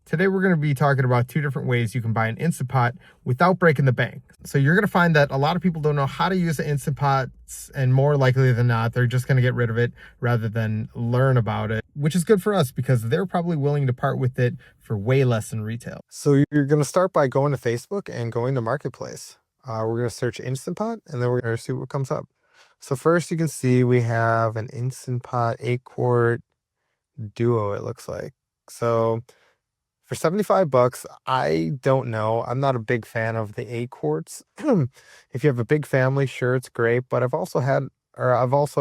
Today we're going to be talking about two different ways you can buy an Instant Pot without breaking the bank. So you're going to find that a lot of people don't know how to use the Instant Pots, and more likely than not, they're just going to get rid of it rather than learn about it, which is good for us because they're probably willing to part with it for way less than retail. So you're going to start by going to Facebook and going to Marketplace. We're going to search Instant Pot and then we're going to see what comes up. So first you can see we have an Instant Pot 8-quart duo, it looks like. So for $75, I don't know. I'm not a big fan of the 8 quarts. If you have a big family, sure, it's great. But I've also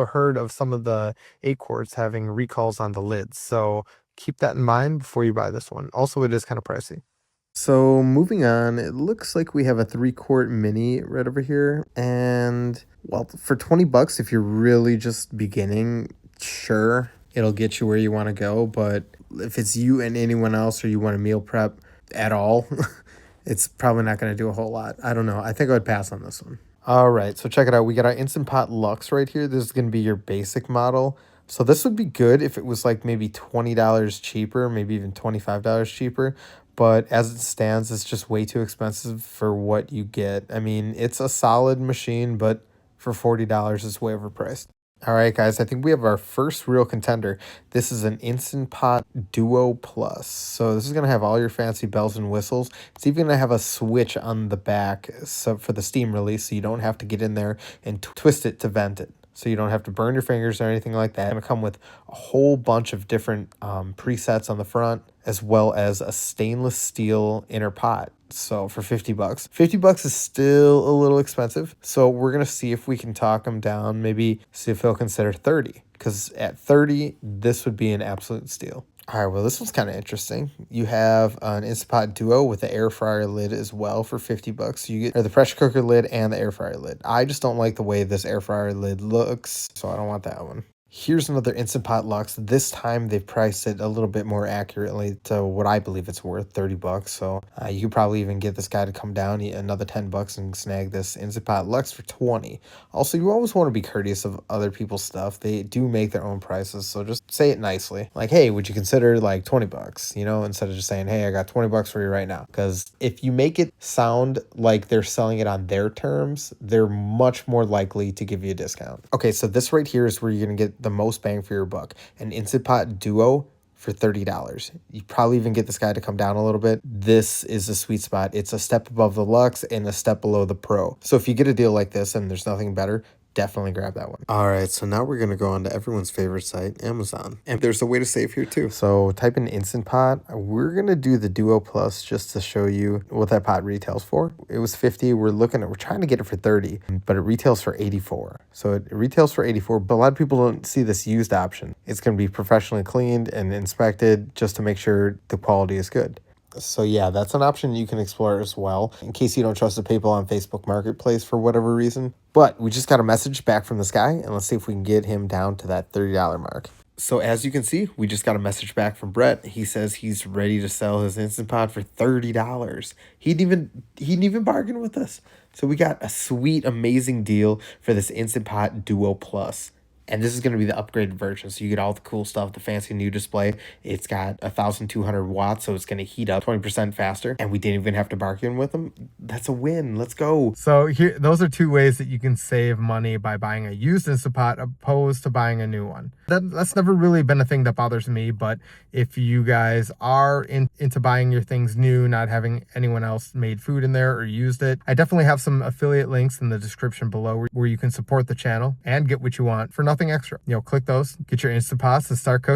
heard of some of the 8 quarts having recalls on the lids. So keep that in mind before you buy this one. Also, it is kind of pricey. So moving on, it looks like we have a 3-quart mini right over here. And well, for $20, if you're really just beginning, sure, it'll get you where you want to go. But if it's you and anyone else, or you want to meal prep at all, it's probably not going to do a whole lot. I don't know. I think I would pass on this one. All right, so check it out. We got our Instant Pot Luxe right here. This is going to be your basic model. So this would be good if it was like maybe $20 cheaper, maybe even $25 cheaper. But as it stands, it's just way too expensive for what you get. I mean, it's a solid machine, but for $40, it's way overpriced. All right, guys, I think we have our first real contender. This is an Instant Pot Duo Plus. So this is going to have all your fancy bells and whistles. It's even going to have a switch on the back for the steam release, so you don't have to get in there and twist it to vent it. So you don't have to burn your fingers or anything like that. It's going to come with a whole bunch of different presets on the front, as well as a stainless steel inner pot. So for $50, $50 is still a little expensive. So we're going to see if we can talk him down, maybe see if he'll consider 30, because at 30, this would be an absolute steal. All right, well, this one's kind of interesting. You have an Instant Pot Duo with the air fryer lid as well for $50. You get the pressure cooker lid and the air fryer lid. I just don't like the way this air fryer lid looks, so I don't want that one. Here's another Instant Pot Luxe. This time they've priced it a little bit more accurately to what I believe it's worth, $30. So you could probably even get this guy to come down another $10 and snag this Instant Pot Luxe for $20. Also, you always want to be courteous of other people's stuff. They do make their own prices, so just say it nicely. Like, hey, would you consider like $20? You know, instead of just saying, hey, I got $20 for you right now. Because if you make it sound like they're selling it on their terms, they're much more likely to give you a discount. Okay, so this right here is where you're going to get the most bang for your buck. An Instant Pot Duo for $30. You probably even get this guy to come down a little bit. This is a sweet spot. It's a step above the Luxe and a step below the Pro. So if you get a deal like this and there's nothing better, definitely grab that one. All right, so now we're going to go on to everyone's favorite site, Amazon. And there's a way to save here too. So type in Instant Pot. We're going to do the Duo Plus just to show you what that pot retails for. It was $50. We're trying to get it for $30, but it retails for $84. So it retails for $84, but a lot of people don't see this used option. It's going to be professionally cleaned and inspected just to make sure the quality is good. So yeah, that's an option you can explore as well, in case you don't trust the people on Facebook Marketplace for whatever reason. But we just got a message back from this guy, and let's see if we can get him down to that $30 mark. So as you can see, we just got a message back from Brett. He says he's ready to sell his Instant Pot for $30. He didn't even bargain with us. So we got a sweet, amazing deal for this Instant Pot Duo Plus. And this is going to be the upgraded version, so you get all the cool stuff, the fancy new display. It's got 1,200 watts, so it's going to heat up 20% faster, and we didn't even have to bargain with them. That's a win. Let's go. So here, those are two ways that you can save money by buying a used Instant Pot opposed to buying a new one. That's never really been a thing that bothers me, but if you guys are into buying your things new, not having anyone else made food in there or used it, I definitely have some affiliate links in the description below where you can support the channel and get what you want for nothing extra. You know, click those, get your Instant Pots and start cooking.